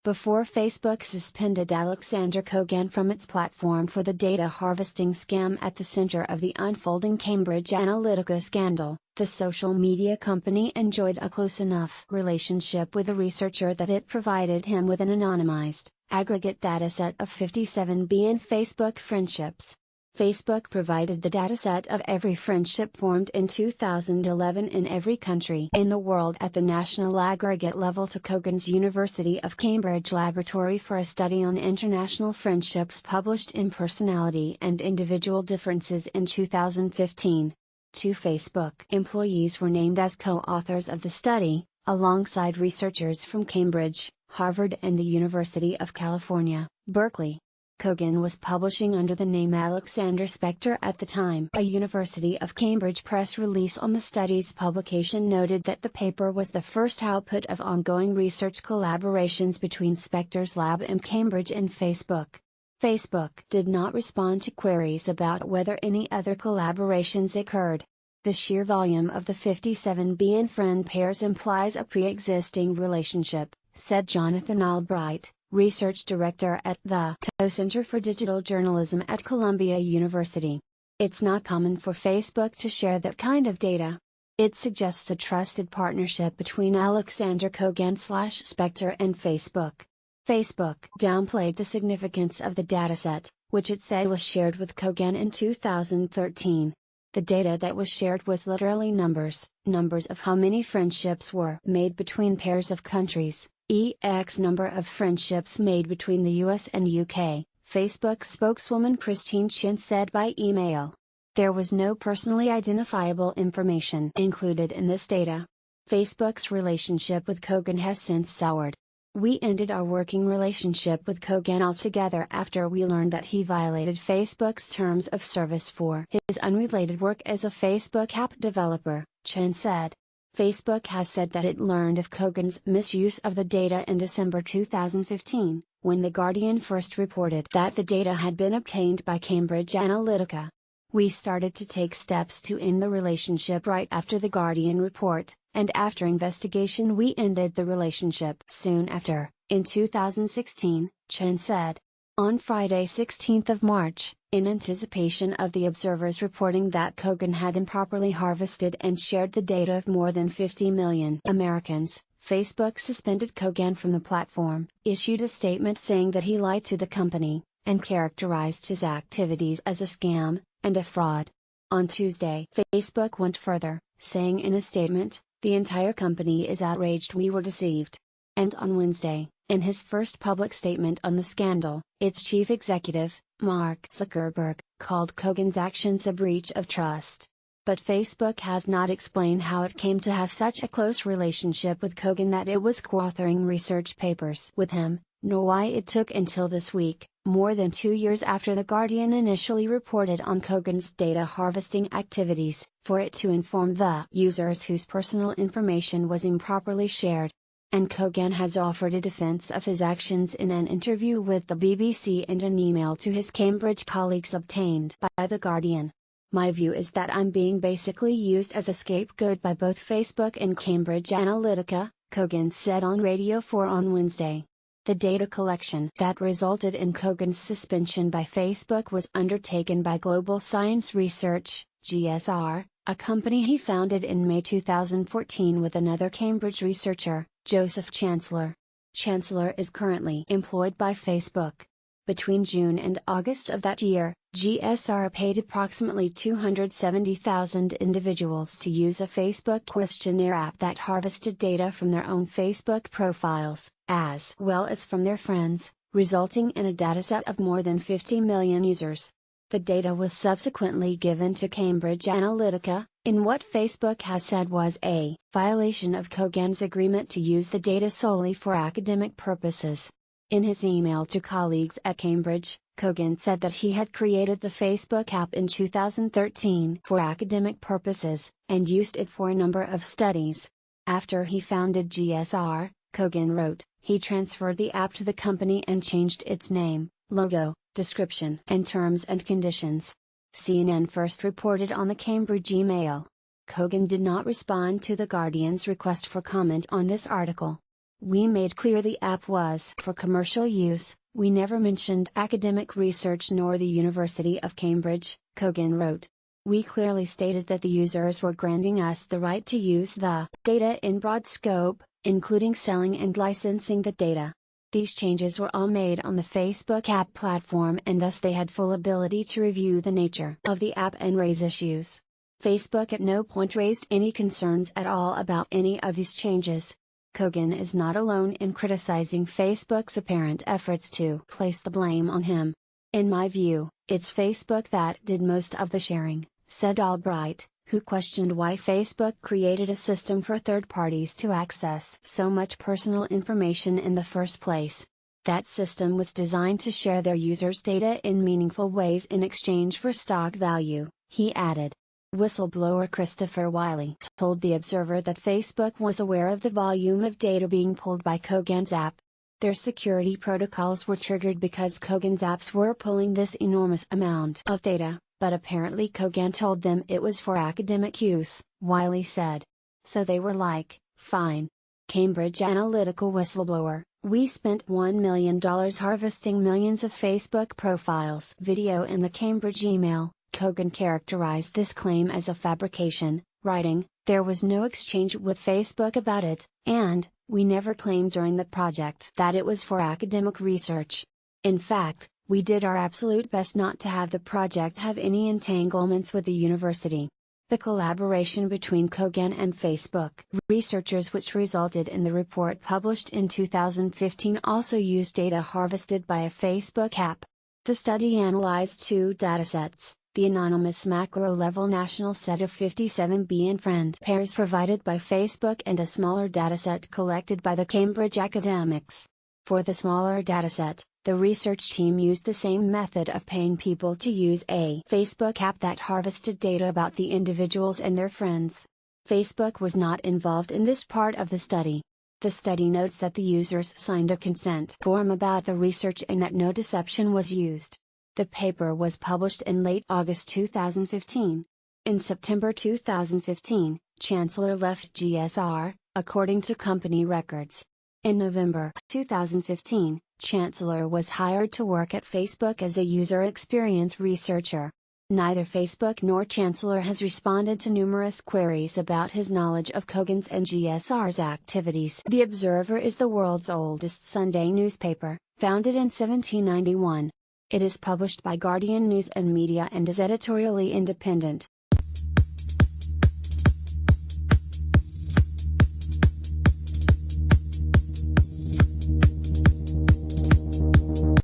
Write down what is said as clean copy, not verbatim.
before Facebook suspended Alexander Kogan from its platform for the data harvesting scam at the center of the unfolding Cambridge Analytica scandal. The social media company enjoyed a close enough relationship with the researcher that it provided him with an anonymized, aggregate dataset of 57 billion Facebook friendships. Facebook provided the dataset of every friendship formed in 2011 in every country in the world at the national aggregate level to Kogan's University of Cambridge Laboratory for a study on international friendships published in Personality and Individual Differences in 2015. Two Facebook employees were named as co-authors of the study, alongside researchers from Cambridge, Harvard and the University of California, Berkeley. Kogan was publishing under the name Alexander Spector at the time. A University of Cambridge press release on the study's publication noted that the paper was the first output of ongoing research collaborations between Spector's lab in Cambridge and Facebook. Facebook did not respond to queries about whether any other collaborations occurred. The sheer volume of the 57 billion friend pairs implies a pre-existing relationship, said Jonathan Albright, research director at the TO Center for Digital Journalism at Columbia University. It's not common for Facebook to share that kind of data. It suggests a trusted partnership between Alexander Kogan/Spector and Facebook. Facebook downplayed the significance of the dataset, which it said was shared with Kogan in 2013. The data that was shared was literally numbers of how many friendships were made between pairs of countries. X number of friendships made between the US and UK, Facebook spokeswoman Christine Chin said by email. There was no personally identifiable information included in this data. Facebook's relationship with Kogan has since soured. We ended our working relationship with Kogan altogether after we learned that he violated Facebook's terms of service for his unrelated work as a Facebook app developer, Chen said. Facebook has said that it learned of Kogan's misuse of the data in December 2015, when The Guardian first reported that the data had been obtained by Cambridge Analytica. We started to take steps to end the relationship right after The Guardian report, and after investigation we ended the relationship soon after, in 2016, Chen said. On Friday 16th of March, in anticipation of the Observer's reporting that Kogan had improperly harvested and shared the data of more than 50 million Americans, Facebook suspended Kogan from the platform, issued a statement saying that he lied to the company, and characterized his activities as a scam and a fraud. On Tuesday, Facebook went further, saying in a statement, "The entire company is outraged we were deceived." And on Wednesday, in his first public statement on the scandal, its chief executive, Mark Zuckerberg, called Kogan's actions a breach of trust. But Facebook has not explained how it came to have such a close relationship with Kogan that it was co-authoring research papers with him, nor why it took until this week, more than 2 years after The Guardian initially reported on Kogan's data harvesting activities, for it to inform the users whose personal information was improperly shared. And Kogan has offered a defense of his actions in an interview with the BBC and an email to his Cambridge colleagues obtained by The Guardian. "My view is that I'm being basically used as a scapegoat by both Facebook and Cambridge Analytica," Kogan said on Radio 4 on Wednesday. The data collection that resulted in Kogan's suspension by Facebook was undertaken by Global Science Research, GSR, a company he founded in May 2014 with another Cambridge researcher, Joseph Chancellor. Chancellor is currently employed by Facebook. Between June and August of that year, GSR paid approximately 270,000 individuals to use a Facebook questionnaire app that harvested data from their own Facebook profiles, as well as from their friends, resulting in a dataset of more than 50 million users. The data was subsequently given to Cambridge Analytica, in what Facebook has said was a violation of Kogan's agreement to use the data solely for academic purposes. In his email to colleagues at Cambridge, Kogan said that he had created the Facebook app in 2013 for academic purposes, and used it for a number of studies. After he founded GSR, Kogan wrote, he transferred the app to the company and changed its name, logo, description and terms and conditions. CNN first reported on the Cambridge email. Kogan did not respond to The Guardian's request for comment on this article. We made clear the app was for commercial use. We never mentioned academic research nor the University of Cambridge, Kogan wrote. We clearly stated that the users were granting us the right to use the data in broad scope, including selling and licensing the data. These changes were all made on the Facebook app platform, and thus they had full ability to review the nature of the app and raise issues. Facebook at no point raised any concerns at all about any of these changes. Kogan is not alone in criticizing Facebook's apparent efforts to place the blame on him. In my view, it's Facebook that did most of the sharing, said Albright, who questioned why Facebook created a system for third parties to access so much personal information in the first place. That system was designed to share their users' data in meaningful ways in exchange for stock value, he added. Whistleblower Christopher Wiley told The Observer that Facebook was aware of the volume of data being pulled by Kogan's app. Their security protocols were triggered because Kogan's apps were pulling this enormous amount of data, but apparently Kogan told them it was for academic use, Wiley said. So they were like, fine. Cambridge Analytica whistleblower, we spent $1 million harvesting millions of Facebook profiles. Video in the Cambridge email, Kogan characterized this claim as a fabrication, writing, there was no exchange with Facebook about it, and, we never claimed during the project that it was for academic research. In fact, we did our absolute best not to have the project have any entanglements with the university. The collaboration between Kogan and Facebook researchers, which resulted in the report published in 2015, also used data harvested by a Facebook app. The study analyzed two datasets, the anonymous macro-level national set of 57B and friend pairs provided by Facebook and a smaller dataset collected by the Cambridge academics. For the smaller dataset, the research team used the same method of paying people to use a Facebook app that harvested data about the individuals and their friends. Facebook was not involved in this part of the study. The study notes that the users signed a consent form about the research and that no deception was used. The paper was published in late August 2015. In September 2015, Chancellor left GSR, according to company records. In November 2015, Chancellor was hired to work at Facebook as a user experience researcher. Neither Facebook nor Chancellor has responded to numerous queries about his knowledge of Kogan's and GSR's activities. The Observer is the world's oldest Sunday newspaper, founded in 1791. It is published by Guardian News and Media and is editorially independent.